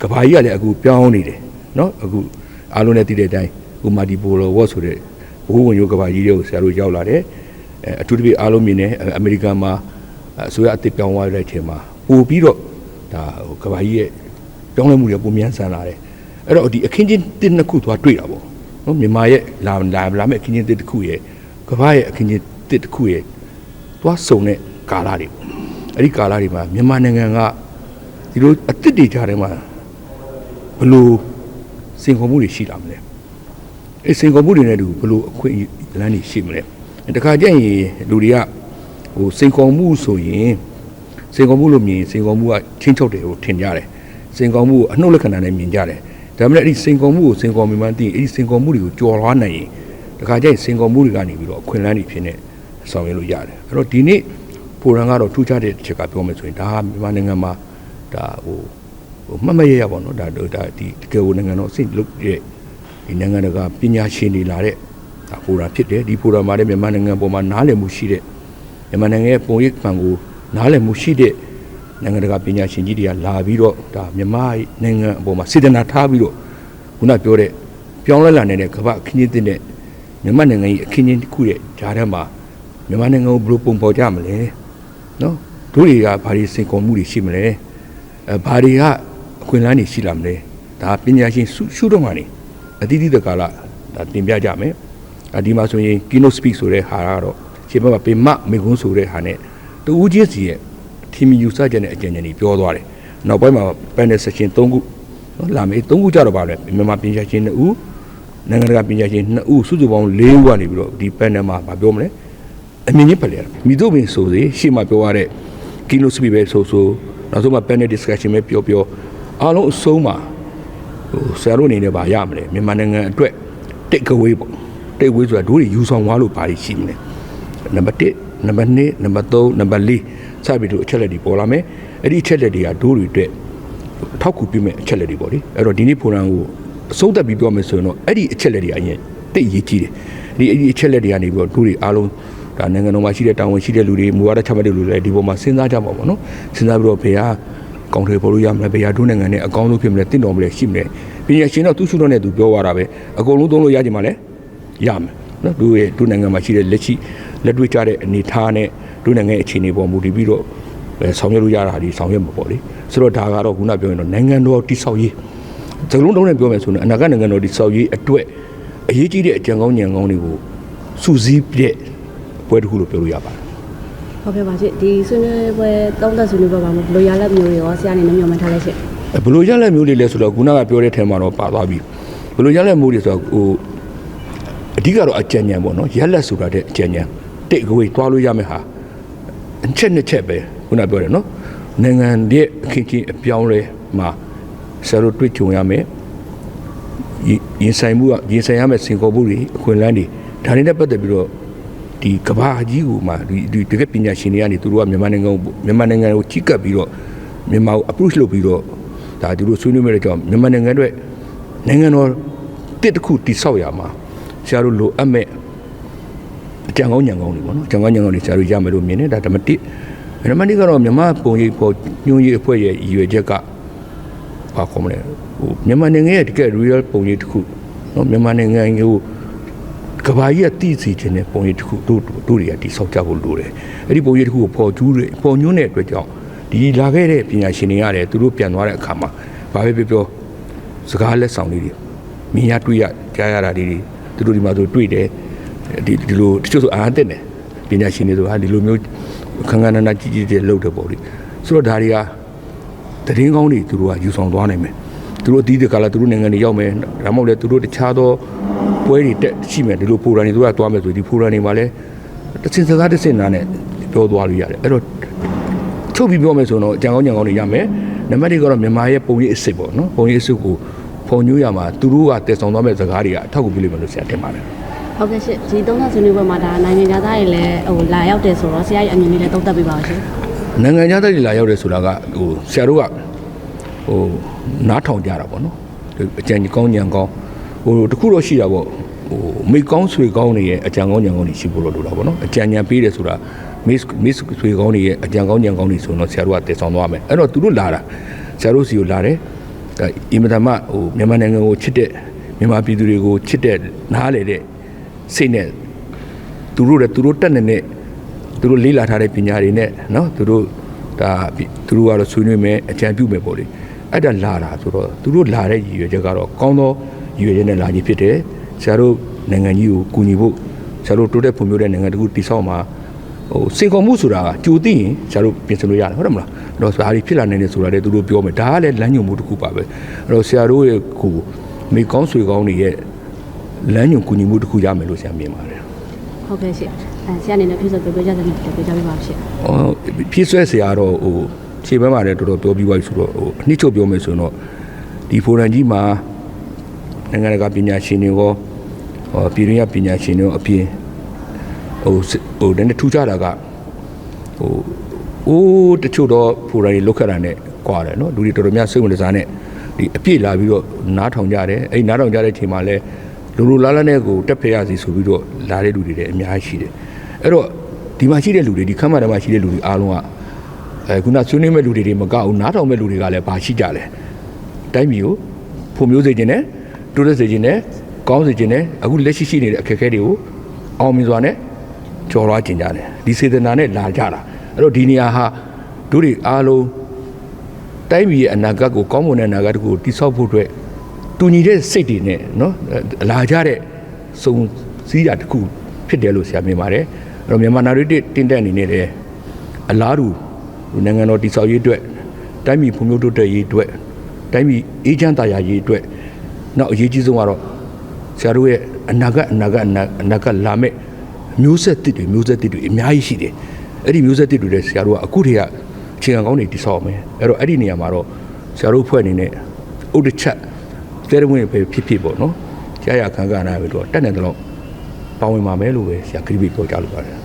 ကဘာကြီးကလည်းအခုပြောင်းနေတယ်နော်အခုအားလုံးနဲ့တည်တဲ့အတိုင်းဥမာဒီပိုလိုဝတ်ဆိုတဲ့ဘိုးဝင်ရိုးကဘာကြီးတွေကိုဆရာတို့ရောက်လာတယ်အထူးသဖြင့်အားလုံးမြင်နေအမေရိကန်မှာအစိုးရအသစ်ပြောင်းသွားတဲ့အချိန်မှာပို့ပြီးတော့ဒါကဘာကြီးရဲ့ပြောင်းလဲမှုတွေပုံမြန်ဆန်လာတယ်အဲ့တော့ဒီအခင်းချင်းတစ်နှစ်ခုသွားတွေ့တာပေါ့နော်မြန်မာရဲ့လာမဲ့အခင်းချင်းတစ်တစ်ခုရဲ့ကဘာရဲ့အခင်းချင်းတစ်တစ်ခုရဲ့သွားစုံတဲ့ကာလတွေအဲ့ဒီကာလတွေမှာမြန်မာနိုင်ငံကဒီလိုအသစ်တွေကြားထဲမှာဘလို့စင်ခေါ်မှုတွေရှိလာမလဲအဲ့စင်ခေါ်မှုတွေနဲ့တူဘလို့အခွင့်အလမ်းတွေရှိမလဲတခါကျရင်လူတွေကဟိုစင်ခေါ်မှုဆိုရင်စင်ခေါ်မှုလို့မြင်စင်ခေါ်မှုကချင်းချုပ်တယ်ဟိုထင်ကြတယ်စင်ခေါ်မှုကိုအနှုတ်လက္ခဏာနဲ့မြင်ကြတယ်ဒါပေမဲ့အဲ့ဒီစင်ခေါ်မှုကိုစင်ခေါ်မှန်းသိအဲ့ဒီစင်ခေါ်မှုတွေကိုကြော်လွှားနိုင်ရင်တခါကျရင်စင်ခေါ်မှုတွေကနေပြီးတော့အခွင့်အလမ်းတွေဖြစ်နေဆောင်ရွက်လို့ရတယ်အဲ့တော့ဒီနေ့ဖိုရမ်ကတော့ထူးခြားတဲ့ချက်ကပြောမယ်ဆိုရင်ဒါကမြန်မာနိုင်ငံမှာဒါဟိုမှတ်မရရပါတော့ဒါဒီတကယ်ကိုနိုင်ငံတော်အဆင့်လုပ်တဲ့ဒီနိုင်ငံတကာပညာရှင်တွေလာတဲ့ဒါဖိုရမ်ဖြစ်တယ်ဒီဖိုရမ်မှာလည်းမြန်မာနိုင်ငံပေါ်မှာနားလည်မှုရှိတဲ့မြန်မာနိုင်ငံရဲ့ပုံရိပ်မှန်ကိုနားလည်မှုရှိတဲ့နိုင်ငံတကာပညာရှင်ကြီးတွေကလာပြီးတော့ဒါမြန်မာနိုင်ငံအပေါ်မှာစေတနာထားပြီးတော့ခုနပြောတဲ့ပြောင်းလဲလာနေတဲ့ကမ္ဘာအခင်းချင်းတဲ့မြန်မာနိုင်ငံကြီးအခင်းချင်းတစ်ခုရဲ့ဂျားထဲမှာမြန်မာနိုင်ငံကိုဘယ်လိုပုံပေါ်ကြမလဲနော်တို့တွေကဘာတွေစင်ကုန်မှုတွေရှိမလဲဘာတွေကအခွင့်အလမ်းတွေရှိလာမလဲဒါပညာရှင်ရှုတော့မှနေအတိအကျကာလဒါတင်ပြကြမယ်ဒီမှာဆိုရင် keynote speak ဆိုတဲ့ဟာကတော့ရှင်းပြပါပေမမေကွန်းဆိုတဲ့ဟာနဲ့တူဦးချင်းစီရဲ့ထီမီယူဆချက်နဲ့အကြံဉာဏ်တွေပြောသွားတယ်နောက်ပိုင်းမှာ panel session 3ခုနော်လာမယ်3ခုကြတော့ပါလဲမြန်မာပညာရှင်2ဦးနိုင်ငံတကာပညာရှင်2ဦးစုစုပေါင်း4ဦးကနေပြီးတော့ဒီ panel မှာပြောမလဲအမြင်ကြီးဖလှယ်မိတို့ပင်ဆိုစေရှေ့မှာပြောရတဲ့ keynote speak ပဲဆိုနောက်ဆုံးမှာ panel discussion ပဲပြောအားလုံးအဆုံးမှာဟိုဆရာတို့အနေနဲ့ပါရမလဲမြန်မာနိုင်ငံအတွက် take away ပေါ့ take away ဆိုတာတို့တွေယူဆောင်သွားလို့ဘာတွေရှိမလဲနံပါတ်1နံပါတ်2နံပါတ်3နံပါတ်4စပြီးတော့အချက်လက်တွေပေါ်လာမယ်အဲ့ဒီအချက်လက်တွေကတို့တွေအတွက်ထောက်ကူပြုမဲ့အချက်လက်တွေပေါ့လေအဲ့တော့ဒီနေ့ဖိုရမ်ကိုအဆုံးသတ်ပြီးပြောမယ်ဆိုရင်တော့အဲ့ဒီအချက်လက်တွေအရင်တိတ်ရေးကြီးတယ်အဲ့ဒီအချက်လက်တွေကနေပြီးတော့တို့တွေအားလုံးဒါနိုင်ငံတော်မှာရှိတဲ့တာဝန်ရှိတဲ့လူတွေမူဝါဒချမှတ်တဲ့လူတွေဒီပေါ်မှာစဉ်းစားကြပါပေါ့နော်စဉ်းစားပြီးတော့ဘယ်ဟာကောင်တွေပေါ်လို့ရမလဲဘယ်ဟာတို့နိုင်ငံနဲ့အကောင်းဆုံးဖြစ်မလဲတင့်တော်မလဲရှိမလဲပညာရှင်တော့သူ့ရှုတော့နဲ့သူပြောရတာပဲအကုန်လုံးသုံးလို့ရကြမှာလဲရမယ်နော်တို့နိုင်ငံမှာရှိတဲ့လက်တွေ့ကြတဲ့အနေထားနဲ့တို့နိုင်ငံအခြေအနေပေါ်မူတည်ပြီးတော့ဆောင်ရွက်လို့ရတာဒီဆောင်ရွက်မှာပေါ့လေဆိုတော့ဒါကတော့ခုနပြောရင်တော့နိုင်ငံတော်တိဆောက်ရေးစကလုံးတုံးနဲ့ပြောမယ်ဆိုရင်အနာဂတ်နိုင်ငံတော်တိဆောက်ရေးအတွက်အရေးကြီးတဲ့အကြံကောင်းဉာဏ်ကောင်းတွေကိုစုစည်းပြည့်ပွဲတစ်ခုလို့ပြောလို့ရပါတယ်ဟုတ်ကဲ့ပါရှင်ဒီဆွေးနွေးပွဲသုံးသက်ဆွေးနွေးပွဲပါမှာဘယ်လိုရလဒ်မျိုးတွေရောဆရာအနေနဲ့မျှော်မှန်းထားလဲရှင်ဘယ်လိုရလဒ်မျိုးတွေလဲဆိုတော့ခုနကပြောတဲ့ထဲမှာတော့ပါသွားပြီဘယ်လိုရလဒ်မျိုးတွေဆိုတော့ဟိုအဓိကတော့အကြံဉာဏ်ပေါ့နော်ရလဒ်ဆိုတာတဲ့အကြံဉာဏ်တိတ်ကိုသွားလို့ရမယ်ဟာအချက်နှစ်ချက်ပဲခုနပြောတယ်နော်နိုင်ငံရဲ့အခင်းချင်းအပြောင်းလဲမှာဆရာတို့တွေ့ကြုံရမယ်ရင်ဆိုင်မှုကရင်ဆိုင်ရမယ်စင်ခေါ်မှုတွေအခွင့်အလမ်းတွေဒါတွေနဲ့ပတ်သက်ပြီးတော့ဒီကဘာကြီးကိုမှဒီတကယ်ပညာရှင်တွေကနေသူတို့ကမြန်မာနိုင်ငံကိုကြီးကပ်ပြီးတော့မြန်မာကို approach လုပ်ပြီးတော့ဒါသူတို့ဆွေးနွေးမဲ့ကြောင့်မြန်မာနိုင်ငံအတွက်နိုင်ငံတော်တစ်တစ်ခုတိဆောက်ရမှာဆရာတို့လိုအပ်မဲ့အကြံကောင်းဉာဏ်ကောင်းတွေပေါ့နော်အကြံကောင်းဉာဏ်ကောင်းတွေဆရာတို့ရမယ်လို့မြင်တယ်ဒါဓမ္မတိကတော့မြန်မာပုံရိပ်ပေါ်ညွှန်ရေးအဖွဲ့ရဲ့ရည်ရွယ်ချက်ကဘာခေါ်မလဲဟိုမြန်မာနိုင်ငံရဲ့တကယ် real ပုံရိပ်တစ်ခုနော်မြန်မာနိုင်ငံကိုကဘာကြီးကတည်စီခြင်းနဲ့ပုံရိပ်တစ်ခုတို့တွေကတိဆောက်ကြဖို့လိုတယ်အဲ့ဒီပုံရိပ်တစ်ခုကိုပေါ်ညွှန်းတဲ့အတွက်ကြောင့်ဒီလာခဲ့တဲ့ပညာရှင်တွေရတယ်သူတို့ပြန်သွားတဲ့အခါမှာဘာပဲပြောစကားလက်ဆောင်လေးတွေမြင်ရတွေ့ရကြားရတာတွေသူတို့ဒီမှာဆိုတွေ့တယ်ဒီလိုတချို့ဆိုအားတက်တယ်ပညာရှင်တွေဆိုဟာဒီလိုမျိုးခန်းခန်းနာနာကြီးတွေလုပ်တယ်ပေါ့လေဆိုတော့ဒါတွေကတရင်ကောင်းတွေသူတို့ကယူဆောင်သွားနိုင်မယ်သူတို့အသီးတကလာသူတို့နိုင်ငံတွေရောက်မယ်ဒါမှမဟုတ်လေသူတို့တခြားသောပွဲတွေတက်ရှိမယ်ဒီလိုဖိုရမ်တွေသူကသွားမယ်ဆိုဒီဖိုရမ်တွေမှာလည်းတစ်စင်စကားတစ်စင်နာနဲ့ပြောသွားလို့ရတယ်အဲ့တော့ချုပ်ပြီးပြောမယ်ဆိုတော့အကြံကောင်းဉာဏ်ကောင်းတွေရမယ်နံပါတ်1ကတော့မြန်မာရဲ့ပုံရိပ်အစ်စ်ပေါ့နော်ပုံရိပ်အစ်စ်ကိုပုံညွှန်းရမှာသူတို့ကတည်ဆောင်သွားမဲ့စကားတွေကအထောက်အကူပြုလိမ့်မယ်လို့ဆရာထင်ပါတယ်ဟုတ်ကဲ့ရှင်ဒီသုံးသက်ဆွေးနွေးပွဲမှာဒါနိုင်ငံသားတွေလည်းဟိုလာရောက်တယ်ဆိုတော့ဆရာရဲ့အမြင်လေးလည်းသုံးသပ်ပေးပါဦးရှင်နိုင်ငံသားတွေလာရောက်တယ်ဆိုတာကဟိုဆရာတို့ကဟိုနားထောင်ကြတာပေါ့နော်အကြံကောင်းဉာဏ်ကောင်းဟိုတခုတော့ရှိတာပေါ့ဟိုမိကောင်းဆွေကောင်းတွေရဲ့အကြံကောင်းဉာဏ်ကောင်းတွေရှိဖို့လို့လိုတာပေါ့နော်အကြံဉာဏ်ပေးတယ်ဆိုတာမစ်ဆွေကောင်းတွေရဲ့အကြံကောင်းဉာဏ်ကောင်းတွေဆိုတော့ဆရာတို့ကတည်ဆောင်သွားမယ်အဲ့တော့သူတို့လာတာဆရာတို့စီကိုလာတယ် အင်မတန်မှဟိုမြန်မာနိုင်ငံကိုချစ်တဲ့မြန်မာပြည်သူတွေကိုချစ်တဲ့နားလေတဲ့စိတ်နဲ့သူတို့တက်နေတဲ့သူတို့လေးလာထားတဲ့ပညာတွေနဲ့နော်သူတို့ကတော့ဆွေးနွေးမယ်အကြံပြုမယ်ပေါ့လေအဲ့ဒါလာတာဆိုတော့သူတို့လာတဲ့ရည်ရွယ်ချက်ကတော့ကောင်းသောရည်ရွယ်ချက်နဲ့လာခြင်းဖြစ်တယ်ဆရာတို့နိုင်ငံကြီးကိုကူညီဖို့ဆရာတို့တိုးတက်ဖွံ့ဖြိုးတဲ့နိုင်ငံတခုတည်ဆောက်မှာဟိုစေခေါ်မှုဆိုတာကကြိုသိရင်ဆရာတို့ပြင်ဆင်လို့ရတယ်ဟုတ်တယ်မလားအဲ့တော့ဘာတွေဖြစ်လာနိုင်လဲဆိုတာလည်းသူတို့ပြောမယ်ဒါကလည်းလမ်းညွှန်မှုတစ်ခုပါပဲအဲ့တော့ဆရာတို့ရဲ့ကိုမိကောင်းဆွေကောင်းတွေရဲ့လမ်းညွှန်ကူညီမှုတစ်ခုရမယ်လို့ဆရာမြင်ပါတယ်ဟုတ်ကဲ့ရှင်ဆရာအနေနဲ့ဖြည့်ဆွဲပြောကြတယ်ပြောကြပေးပါရှင်ဖြည့်ဆွဲဆရာတော့ဟိုခြေဘက်မှာလည်းတော်တော်ပြောပြီးသွားပြီဆိုတော့ဟိုအနှစ်ချုပ်ပြောမယ်ဆိုတော့ဒီဖိုရမ်ကြီးမှာနိုင်ငံတကာပညာရှင်တွေရောပြည်တွင်းပညာရှင်တွေရောအပြင်ဟိုတနေ့ထူးခြားတာကဟိုတချို့တော့ဖိုရမ်ကြီးလုတ်ခတ်တာနဲ့ကွာတယ်နော်လူတွေတော်တော်များစိတ်ဝင်စားနဲ့ဒီအပြည့်လာပြီးတော့နားထောင်ကြတယ်အဲ့နားထောင်ကြတဲ့အချိန်မှာလဲလူလားနဲ့ကိုတက်ဖက်ရစီဆိုပြီးတော့လာတဲ့လူတွေလည်းအများကြီးရှိတယ်အဲ့တော့ဒီမှာရှိတဲ့လူတွေဒီခမ်းမထဲမှာရှိတဲ့လူတွေအားလုံးကခုနဆွေးနွေးမဲ့လူတွေမကဘူးနားထောင်မဲ့လူတွေကလည်းဘာရှိကြလဲတိုင်းပြည်ကိုဖွံ့ဖြိုးစေခြင်းနဲ့တိုးတက်စေခြင်းနဲ့ကောင်းစေခြင်းနဲ့အခုလက်ရှိနေတဲ့အခက်အခဲတွေကိုအောင်မြင်စွာနဲ့ကျော်လွှားခြင်းကြတယ်ဒီစေတနာနဲ့လာကြတာအဲ့တော့ဒီနေရာဟာတို့တွေအားလုံးတိုင်းပြည်ရဲ့အနာဂတ်ကိုကောင်းမွန်တဲ့အနာဂတ်ကိုတည်ဆောက်ဖို့အတွက်တူညီတဲ့စိတ်တွေနဲ့နော်လာကြတဲ့စုံစည်းတာတစ်ခုဖြစ်တယ်လို့ဆရာမြင်ပါတယ်အဲ့တော့မြန်မာနာရီတင်းတက်အနေနဲ့လည်းအလားတူနိုင်ငံတော်တည်ဆောက်ရေးအတွက်တိုင်းပြည်ဖွံ့ဖြိုးတိုးတက်ရေးအတွက်တိုင်းပြည်အေးချမ်းသာယာရေးအတွက်နောက်အရေးကြီးဆုံးကတော့ဆရာတို့ရဲ့အနာဂတ်လာမဲ့မျိုးဆက်တစ်တွေအများကြီးရှိတယ်အဲ့ဒီမျိုးဆက်တစ်တွေလည်းဆရာတို့ကအခုတည်းကအခြေခံကောင်းတွေတည်ဆောက်မယ်အဲ့တော့အဲ့ဒီနေရာမှာတော့ဆရာတို့ဖွဲ့အနေနဲ့ဥဒချက်တဲရဝင်ဖြစ်ပေါ့နော်ကြားရခံနာပဲတော့တက်နေတယ်လို့ပါဝင်ပါမယ်လို့ပဲဆရာခရီးပြောကြလို့ပါတယ်